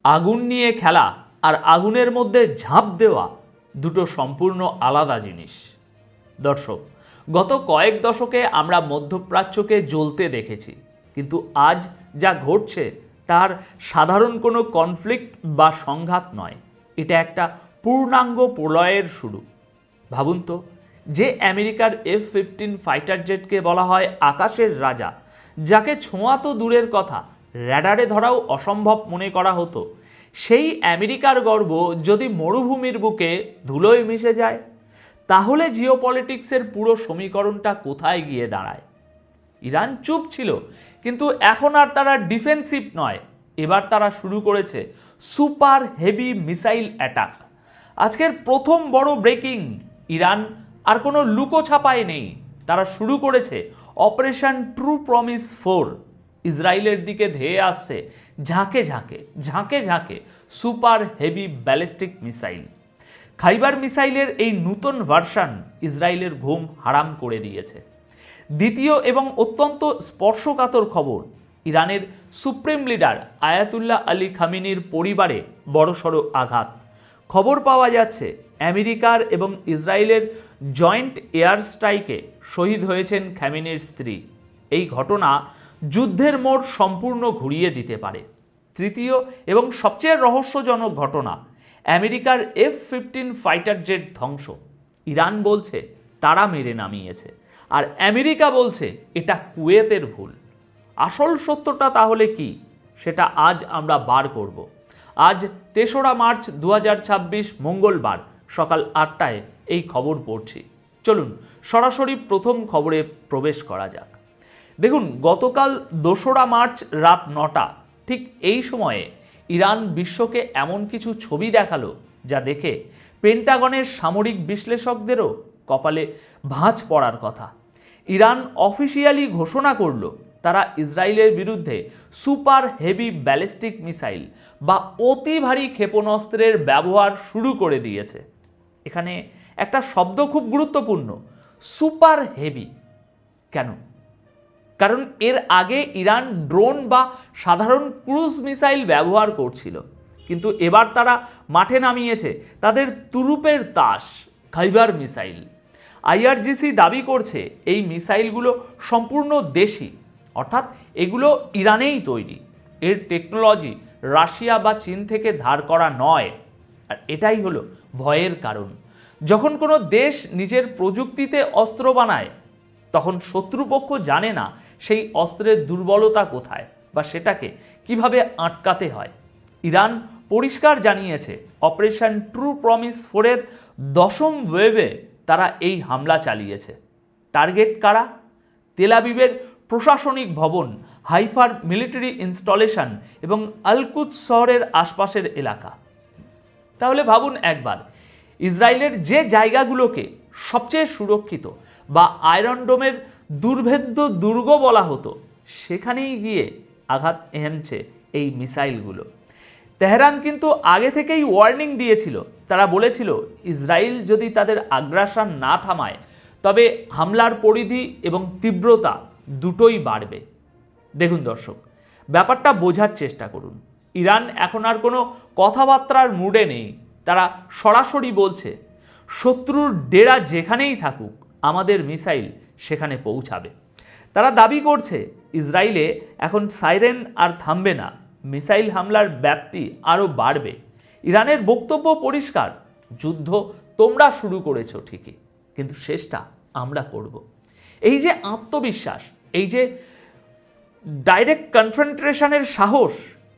আগুন নিয়ে খেলা আর আগুনের মধ্যে ঝাঁপ দেওয়া দুটো সম্পূর্ণ আলাদা জিনিস। দর্শক, গত কয়েক দশকে আমরা মধ্যপ্রাচ্যকে জ্বলতে দেখেছি, কিন্তু আজ যা ঘটছে তার সাধারণ কোনো কনফ্লিক্ট বা সংঘাত নয়, এটা একটা পূর্ণাঙ্গ প্রলয়ের শুরু। ভাবুন তো, যে আমেরিকার F-15 ফাইটার জেটকে বলা হয় আকাশের রাজা, যাকে ছোঁয়া তো দূরের কথা, র্যাডারে ধরাও অসম্ভব মনে করা হতো, সেই আমেরিকার গর্ব যদি মরুভূমির বুকে ধুলোয় মিশে যায়, তাহলে জিওপলিটিক্সের পুরো সমীকরণটা কোথায় গিয়ে দাঁড়ায়? ইরান চুপ ছিল, কিন্তু এখন আর তারা ডিফেন্সিভ নয়, এবার তারা শুরু করেছে সুপার হেভি মিসাইল অ্যাটাক। আজকের প্রথম বড় ব্রেকিং, ইরান আর কোনো লুকোছাপায় নেই, তারা শুরু করেছে অপারেশন ট্রু প্রমিস 4। ইসরায়েলের দিকে ধেয়ে আসছে ঝাঁকে ঝাঁকে ঝাঁকে ঝাঁকে সুপার হেভি ব্যালিস্টিক মিসাইল। খাইবার মিসাইলের এই নতুন ভার্সন ইসরায়েলের ঘুম হারাম করে দিয়েছে। দ্বিতীয় এবং অত্যন্ত স্পর্শকাতর খবর, ইরানের সুপ্রিম লিডার আয়াতুল্লাহ আলী খামেনির পরিবারে বড়সড় আঘাত। খবর পাওয়া যাচ্ছে আমেরিকার এবং ইসরায়েলের জয়েন্ট এয়ার স্ট্রাইকে শহীদ হয়েছেন খামেনির স্ত্রী। এই ঘটনা যুদ্ধের মোড় সম্পূর্ণ ঘুরিয়ে দিতে পারে। তৃতীয় এবং সবচেয়ে রহস্যজনক ঘটনা, আমেরিকার F-15 ফাইটার জেট ধ্বংস। ইরান বলছে তারা মেরে নামিয়েছে, আর আমেরিকা বলছে এটা কুয়েতের ভুল। আসল সত্যটা তাহলে কি, সেটা আজ আমরা বার করব। আজ ৩রা মার্চ ২০২৬ মঙ্গলবার সকাল ৮টায় এই খবর পড়ছি। চলুন সরাসরি প্রথম খবরে প্রবেশ করা যাক। দেখুন, গতকাল ২রা মার্চ রাত ৯টা, ঠিক এই সময়ে ইরান বিশ্বকে এমন কিছু ছবি দেখালো যা দেখে পেন্টাগনের সামরিক বিশ্লেষকদেরও কপালে ভাঁজ পড়ার কথা। ইরান অফিসিয়ালি ঘোষণা করল তারা ইসরায়েলের বিরুদ্ধে সুপার হেভি ব্যালিস্টিক মিসাইল বা অতি ভারী ক্ষেপণাস্ত্রের ব্যবহার শুরু করে দিয়েছে। এখানে একটা শব্দ খুব গুরুত্বপূর্ণ, সুপার হেভি। কেন? কারণ এর আগে ইরান ড্রোন বা সাধারণ ক্রুজ মিসাইল ব্যবহার করছিল, কিন্তু এবার তারা মাঠে নামিয়েছে তাদের তুরুপের তাস খাইবার মিসাইল। IRGC দাবি করছে এই মিসাইলগুলো সম্পূর্ণ দেশি, অর্থাৎ এগুলো ইরানেই তৈরি। এর টেকনোলজি রাশিয়া বা চীন থেকে ধার করা নয়। আর এটাই হলো ভয়ের কারণ। যখন কোনো দেশ নিজের প্রযুক্তিতে অস্ত্র বানায়, তখন শত্রুপক্ষ জানে না সেই অস্ত্রের দুর্বলতা কোথায় বা সেটাকে কিভাবে আটকাতে হয়। ইরান পরিষ্কার জানিয়েছে অপারেশন ট্রু প্রমিস 4-এর 10ম ওয়েভে তারা এই হামলা চালিয়েছে। টার্গেট কারা? তেল আবিবের প্রশাসনিক ভবন, হাইফার মিলিটারি ইনস্টলেশন এবং আল-কুদস শহরের আশপাশের এলাকা। তাহলে ভাবুন একবার, ইসরায়েলের যে জায়গাগুলোকে সবচেয়ে সুরক্ষিত বা আয়রন ডোমের দুর্ভেদ্য দুর্গ বলা হতো, সেখানেই গিয়ে আঘাত এনেছে এই মিসাইলগুলো। তেহরান কিন্তু আগে থেকেই ওয়ার্নিং দিয়েছিল। তারা বলেছিল ইসরায়েল যদি তাদের আগ্রাসন না থামায়, তবে হামলার পরিধি এবং তীব্রতা দুটোই বাড়বে। দেখুন দর্শক, ব্যাপারটা বোঝার চেষ্টা করুন। ইরান এখন আর কোনো কথাবার্তার মুডে নেই। তারা সরাসরি বলছে শত্রুর ডেরা যেখানেই থাকুক, আমাদের মিসাইল সেখানে পৌঁছাবে। তারা দাবি করছে ইসরায়েলে এখন সাইরেন আর থামবে না, মিসাইল হামলার ব্যাপ্তি আরও বাড়বে। ইরানের বক্তব্য পরিষ্কার, যুদ্ধ তোমরা শুরু করেছো ঠিকই, কিন্তু শেষটা আমরা করব। এই যে আত্মবিশ্বাস, এই যে ডাইরেক্ট কনফ্রন্টেশনের সাহস,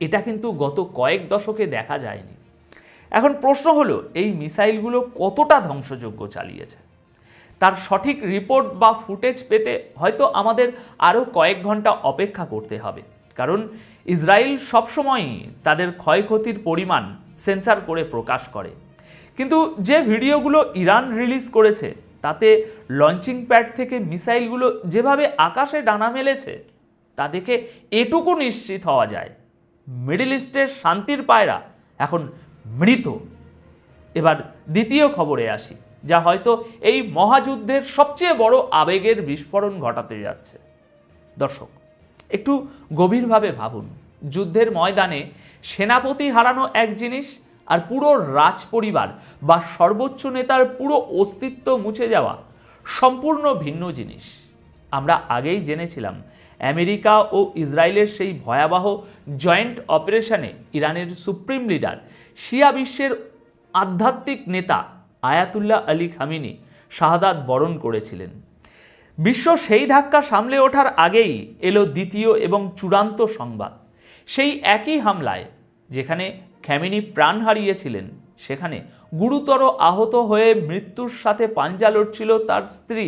এটা কিন্তু গত কয়েক দশকে দেখা যায়নি। এখন প্রশ্ন হলো, এই মিসাইলগুলো কতটা ধ্বংসযজ্ঞ চালিয়েছে? তার সঠিক রিপোর্ট বা ফুটেজ পেতে হয়তো আমাদের আরও কয়েক ঘন্টা অপেক্ষা করতে হবে, কারণ ইসরায়েল সবসময়ই তাদের ক্ষয়ক্ষতির পরিমাণ সেন্সর করে প্রকাশ করে। কিন্তু যে ভিডিওগুলো ইরান রিলিজ করেছে, তাতে লঞ্চিং প্যাড থেকে মিসাইলগুলো যেভাবে আকাশে ডানা মেলেছে, তা দেখে এটুকু নিশ্চিত হওয়া যায় মিডল ইস্টের শান্তির পায়রা এখন মৃত। এবার দ্বিতীয় খবরে আসি, যা হয়তো এই মহাযুদ্ধের সবচেয়ে বড় আবেগের বিস্ফোরণ ঘটাতে যাচ্ছে। দর্শক, একটু গভীরভাবে ভাবুন, যুদ্ধের ময়দানে সেনাপতি হারানো এক জিনিস, আর পুরো রাজ পরিবার বা সর্বোচ্চ নেতার পুরো অস্তিত্ব মুছে যাওয়া সম্পূর্ণ ভিন্ন জিনিস। আমরা আগেই জেনেছিলাম আমেরিকা ও ইসরায়েলের সেই ভয়াবহ জয়েন্ট অপারেশনে ইরানের সুপ্রিম লিডার, শিয়া বিশ্বের আধ্যাত্মিক নেতা আয়াতুল্লাহ আলী খামেনি শাহাদাত বরণ করেছিলেন। বিশ্ব সেই ধাক্কা সামলে ওঠার আগেই এলো দ্বিতীয় এবং চূড়ান্ত সংবাদ। সেই একই হামলায় যেখানে খামেনি প্রাণ হারিয়েছিলেন, সেখানে গুরুতর আহত হয়ে মৃত্যুর সাথে পাঞ্জা লড়ছিল তার স্ত্রী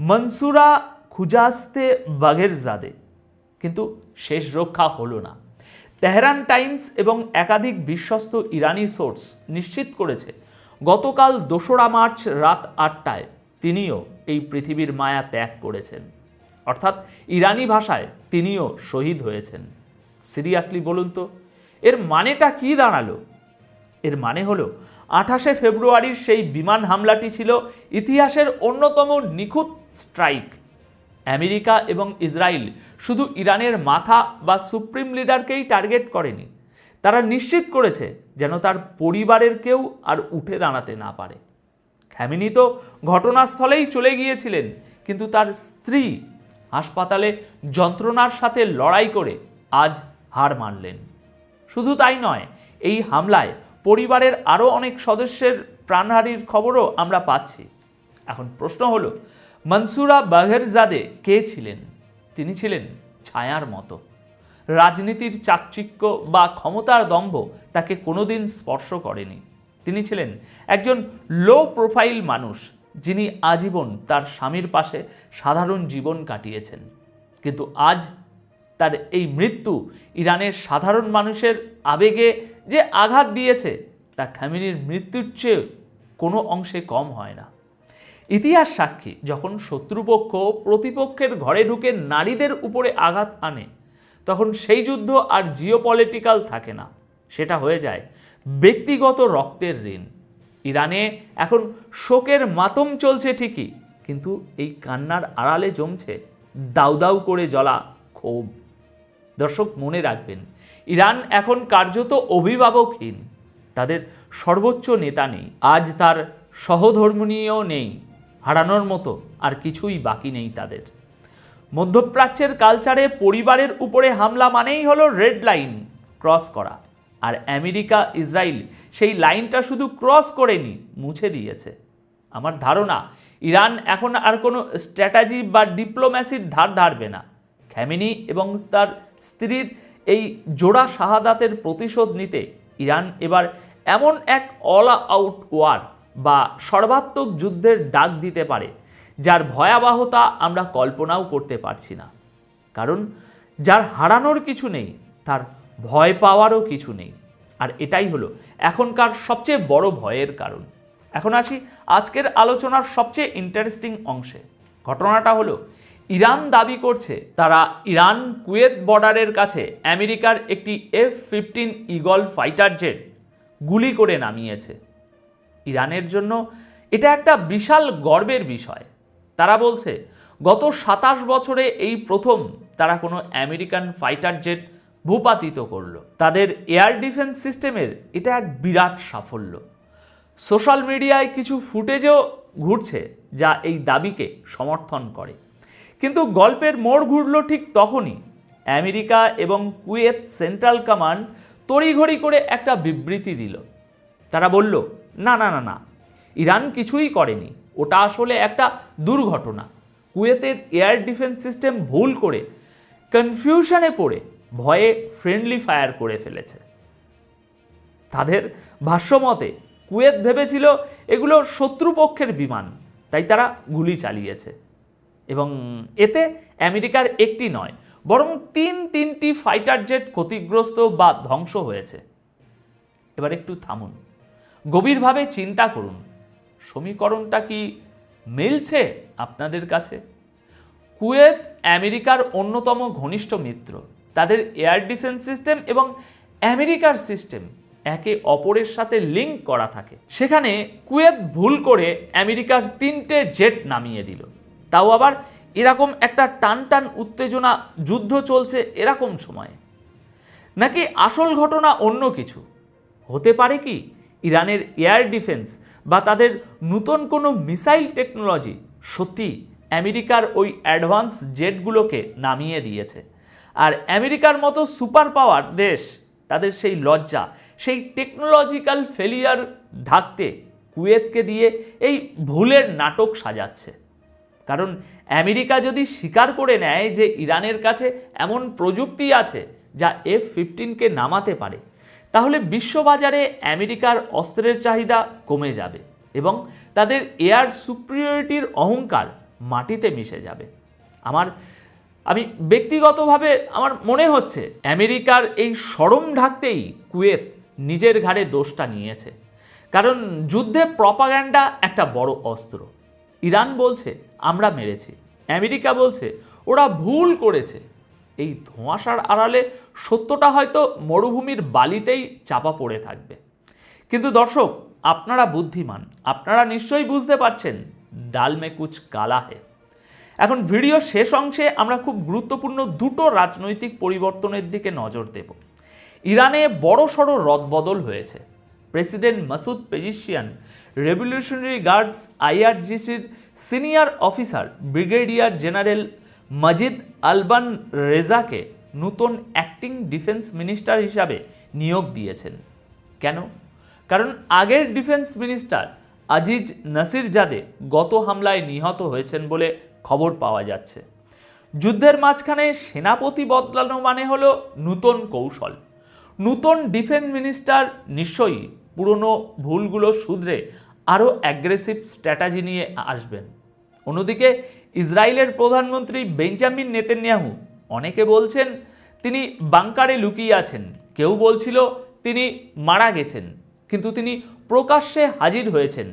মনসুরা খুজাস্তে বাঘেরজাদে। কিন্তু শেষ রক্ষা হলো না। তেহরান টাইমস এবং একাধিক বিশ্বস্ত ইরানি সোর্স নিশ্চিত করেছে গতকাল 2রা মার্চ রাত 8টায় তিনিও এই পৃথিবীর মায়া ত্যাগ করেছেন। অর্থাৎ ইরানি ভাষায় তিনিও শহীদ হয়েছেন। সিরিয়াসলি বলুন তো, এর মানেটা কি দাঁড়ালো? এর মানে হলো 28শে ফেব্রুয়ারির সেই বিমান হামলাটি ছিল ইতিহাসের অন্যতম নিখুঁত স্ট্রাইক। আমেরিকা এবং ইসরায়েল শুধু ইরানের মাথা বা সুপ্রিম লিডারকেই টার্গেট করেনি, তারা নিশ্চিত করেছে যেন তার পরিবারের কেউ আর উঠে দাঁড়াতে না পারে। খামেনি তো ঘটনাস্থলেই চলে গিয়েছিলেন, কিন্তু তার স্ত্রী হাসপাতালে যন্ত্রণার সাথে লড়াই করে আজ হার মানলেন। শুধু তাই নয়, এই হামলায় পরিবারের আরও অনেক সদস্যের প্রাণহানির খবরও আমরা পাচ্ছি। এখন প্রশ্ন হলো, মনসুরা বাঘেরজাদে কে ছিলেন? তিনি ছিলেন ছায়ার মতো। রাজনীতির চাকচিক্য বা ক্ষমতার দম্ভ তাকে কোনোদিন স্পর্শ করেনি। তিনি ছিলেন একজন লো প্রোফাইল মানুষ, যিনি আজীবন তার স্বামীর পাশে সাধারণ জীবন কাটিয়েছেন। কিন্তু আজ তার এই মৃত্যু ইরানের সাধারণ মানুষের আবেগে যে আঘাত দিয়েছে, তা খামেনির মৃত্যুর চেয়ে কোনো অংশে কম হয় না। ইতিহাস সাক্ষী, যখন শত্রুপক্ষ প্রতিপক্ষের ঘরে ঢুকে নারীদের উপরে আঘাত আনে, তখন সেই যুদ্ধ আর জিওপলিটিক্যাল থাকে না, সেটা হয়ে যায় ব্যক্তিগত রক্তের ঋণ। ইরানে এখন শোকের মাতম চলছে ঠিকই, কিন্তু এই কান্নার আড়ালে জমছে দাউ দাউ করে জ্বলা ক্ষোভ। দর্শক, মনে রাখবেন, ইরান এখন কার্যত অভিভাবকহীন। তাদের সর্বোচ্চ নেতা নেই, আজ তার সহধর্মিণীও নেই, হারানোর মতো আর কিছুই বাকি নেই তাদের। মধ্যপ্রাচ্যের কালচারে পরিবারের উপরে হামলা মানেই হলো রেড লাইন ক্রস করা, আর আমেরিকা ইসরায়েল সেই লাইনটা শুধু ক্রস করেনি, মুছে দিয়েছে। আমার ধারণা, ইরান এখন আর কোনো স্ট্র্যাটেজি বা ডিপ্লোম্যাসির ধার ধারবে না। খামেনি এবং তার স্ত্রীর এই জোড়া শাহাদাতের প্রতিশোধ নিতে ইরান এবার এমন এক অল আউট ওয়ার বা সর্বাত্মক যুদ্ধের ডাক দিতে পারে, যার ভয়াবহতা আমরা কল্পনাও করতে পারছি না। কারণ যার হারানোর কিছু নেই, তার ভয় পাওয়ারও কিছু নেই। আর এটাই হলো এখনকার সবচেয়ে বড় ভয়ের কারণ। এখন আসি আজকের আলোচনার সবচেয়ে ইন্টারেস্টিং অংশে। ঘটনাটা হলো, ইরান দাবি করছে তারা ইরান কুয়েত বর্ডারের কাছে আমেরিকার একটি F-15 ঈগল ফাইটার জেট গুলি করে নামিয়েছে। ইরানের জন্য এটা একটা বিশাল গর্বের বিষয়। তারা বলছে গত 27 বছরে এই প্রথম তারা কোনো আমেরিকান ফাইটার জেট ভূপাতিত করলো। তাদের এয়ার ডিফেন্স সিস্টেমের এটা এক বিরাট সাফল্য। সোশ্যাল মিডিয়ায় কিছু ফুটেজও ঘুরছে যা এই দাবিকে সমর্থন করে। কিন্তু গল্পের মোড় ঘুরল ঠিক তখনই। আমেরিকা এবং কুয়েত সেন্ট্রাল কমান্ড তড়িঘড়ি করে একটা বিবৃতি দিল। তারা বলল, না না না না, ইরান কিছুই করেনি, ওটা আসলে একটা দুর্ঘটনা। কুয়েতের এয়ার ডিফেন্স সিস্টেম ভুল করে, কনফিউশনে পড়ে, ভয়ে ফ্রেন্ডলি ফায়ার করে ফেলেছে। তাদের ভাষ্যমতে কুয়েত ভেবেছিল এগুলো শত্রুপক্ষের বিমান, তাই তারা গুলি চালিয়েছে। এবং এতে আমেরিকার একটি নয়, বরং তিনটি ফাইটার জেট ক্ষতিগ্রস্ত বা ধ্বংস হয়েছে। এবার একটু থামুন, গভীরভাবে চিন্তা করুন, সমীকরণটা কি মিলছে আপনাদের কাছে? কুয়েত আমেরিকার অন্যতম ঘনিষ্ঠ মিত্র। তাদের এয়ার ডিফেন্স সিস্টেম এবং আমেরিকার সিস্টেম একে অপরের সাথে লিঙ্ক করা থাকে। সেখানে কুয়েত ভুল করে আমেরিকার 3টে জেট নামিয়ে দিল, তাও আবার এরকম একটা টান টান উত্তেজনা যুদ্ধ চলছে এরকম সময়ে। নাকি আসল ঘটনা অন্য কিছু? হতে পারে কি ইরানের এয়ার ডিফেন্স বা তাদের নতুন কোনো মিসাইল টেকনোলজি সত্যি আমেরিকার ওই অ্যাডভান্স জেটগুলোকে নামিয়ে দিয়েছে, আর আমেরিকার মতো সুপার পাওয়ার দেশ তাদের সেই লজ্জা, সেই টেকনোলজিক্যাল ফেলিয়ার ঢাকতে কুয়েতকে দিয়ে এই ভুলের নাটক সাজাচ্ছে। কারণ আমেরিকা যদি স্বীকার করে নেয় যে ইরানের কাছে এমন প্রযুক্তি আছে যা F-15কে নামাতে পারে, তাহলে বিশ্ববাজারে আমেরিকার অস্ত্রের চাহিদা কমে যাবে এবং তাদের এয়ার সুপ্রিয়রিটির অহংকার মাটিতে মিশে যাবে। আমি ব্যক্তিগতভাবে আমার মনে হচ্ছে আমেরিকার এই শরম ঢাকতেই কুয়েত নিজের ঘাড়ে দোষটা নিয়েছে। কারণ যুদ্ধে প্রপাগ্যান্ডা একটা বড় অস্ত্র। ইরান বলছে আমরা মেরেছি, আমেরিকা বলছে ওরা ভুল করেছে। এই ধোঁয়াশার আড়ালে সত্যটা হয়তো মরুভূমির বালিতেই চাপা পড়ে থাকবে। কিন্তু দর্শক, আপনারা বুদ্ধিমান, আপনারা নিশ্চয়ই বুঝতে পারছেন ডাল মে কুছ কালা হে। এখন ভিডিও শেষ অংশে আমরা খুব গুরুত্বপূর্ণ দুটো রাজনৈতিক পরিবর্তনের দিকে নজর দেব। ইরানে বড়সড় রদবদল হয়েছে। President Masoud Pezeshkian revolutionary guards IRGCর senior officer brigadier general Majid আলবান রেজাকে নতুন অ্যাক্টিং ডিফেন্স মিনিস্টার হিসাবে নিয়োগ দিয়েছেন। কেন? কারণ আগের ডিফেন্স মিনিস্টার আজিজ নাসিরজাদে গত হামলায় নিহত হয়েছেন বলে খবর পাওয়া যাচ্ছে। যুদ্ধের মাঝখানে সেনাপতি বদলানো মানে হলো নতুন কৌশল। নতুন ডিফেন্স মিনিস্টার নিশ্চয়ই পুরনো ভুলগুলো শুধরে আরও অ্যাগ্রেসিভ স্ট্র্যাটেজি নিয়ে আসবেন। অন্যদিকে ইসরায়েলের প্রধানমন্ত্রী বেঞ্জামিন নেতানিয়াহু, অনেকে বলছেন তিনি বাংকারে লুকিয়ে আছেন, কেউ বলছিল তিনি মারা গেছেন, কিন্তু তিনি প্রকাশ্যে হাজির হয়েছেন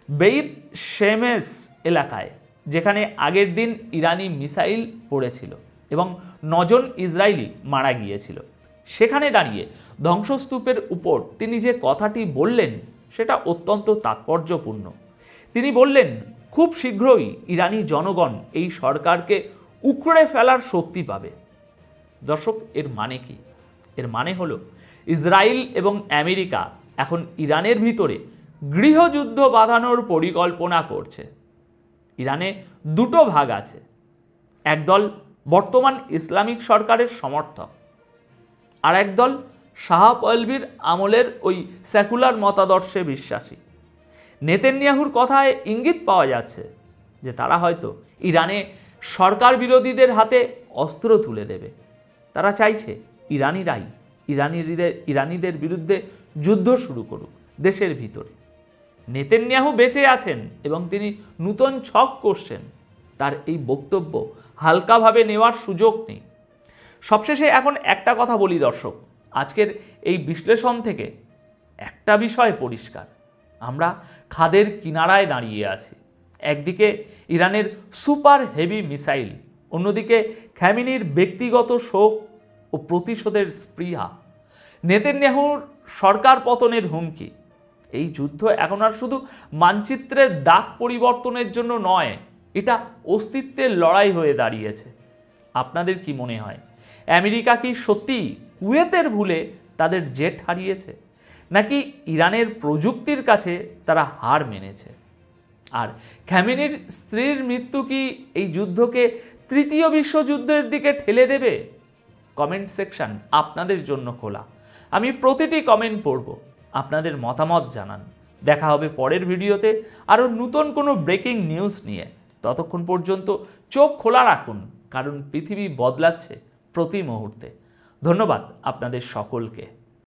বেইত শেমেস এলাকায়, যেখানে আগের দিন ইরানি মিসাইল পড়েছিল এবং 9 জন ইসরায়েলি মারা গিয়েছিল। সেখানে দাঁড়িয়ে ধ্বংসস্তূপের উপর তিনি যে কথাটি বললেন সেটা অত্যন্ত তাৎপর্যপূর্ণ। তিনি বললেন খুব শীঘ্রই ইরানি জনগণ এই সরকারকে উখড়ে ফেলার শক্তি পাবে। দর্শক, এর মানে কি? এর মানে হলো ইসরায়েল এবং আমেরিকা এখন ইরানের ভিতরে গৃহযুদ্ধ বাঁধানোর পরিকল্পনা করছে। ইরানে দুটো ভাগ আছে। একদল বর্তমান ইসলামিক সরকারের সমর্থক, আর একদল শাহ পাহলভির আমলের ওই সেকুলার মতাদর্শে বিশ্বাসী। নেতানিয়াহুর কথায় ইঙ্গিত পাওয়া যাচ্ছে যে তারা হয়তো ইরানে সরকার বিরোধীদের হাতে অস্ত্র তুলে দেবে। তারা চাইছে ইরানিদের বিরুদ্ধে যুদ্ধ শুরু করুক দেশের ভিতরে। নেতানিয়াহু বেঁচে আছেন এবং তিনি নতুন ছক করছেন, তার এই বক্তব্য হালকাভাবে নেওয়ার সুযোগ নেই। সবশেষে এখন একটা কথা বলি দর্শক, আজকের এই বিশ্লেষণ থেকে একটা বিষয় পরিষ্কার, আমরা খাদের কিনারায় দাঁড়িয়ে আছি। একদিকে ইরানের সুপার হেভি মিসাইল, অন্যদিকে খামেনির ব্যক্তিগত শোক ও প্রতিশোধের স্পৃহা, নেতানিয়াহুর সরকার পতনের হুমকি। এই যুদ্ধ এখন আর শুধু মানচিত্রের দাগ পরিবর্তনের জন্য নয়, এটা অস্তিত্বের লড়াই হয়ে দাঁড়িয়েছে। আপনাদের কি মনে হয়, আমেরিকা কি সত্যি কুয়েতের ভুলে তাদের জেট হারিয়েছে, নাকি ইরানের প্রযুক্তির কাছে তারা হার মেনেছে? আর খামেনির স্ত্রীর মৃত্যু কি এই যুদ্ধকে তৃতীয় বিশ্বযুদ্ধের দিকে ঠেলে দেবে? কমেন্ট সেকশন আপনাদের জন্য খোলা, আমি প্রতিটি কমেন্ট পড়ব। আপনাদের মতামত জানান। দেখা হবে পরের ভিডিওতে আরও নতুন কোনো ব্রেকিং নিউজ নিয়ে। ততক্ষণ পর্যন্ত চোখ খোলা রাখুন, কারণ পৃথিবী বদলাচ্ছে প্রতি মুহূর্তে। ধন্যবাদ আপনাদের সকলকে।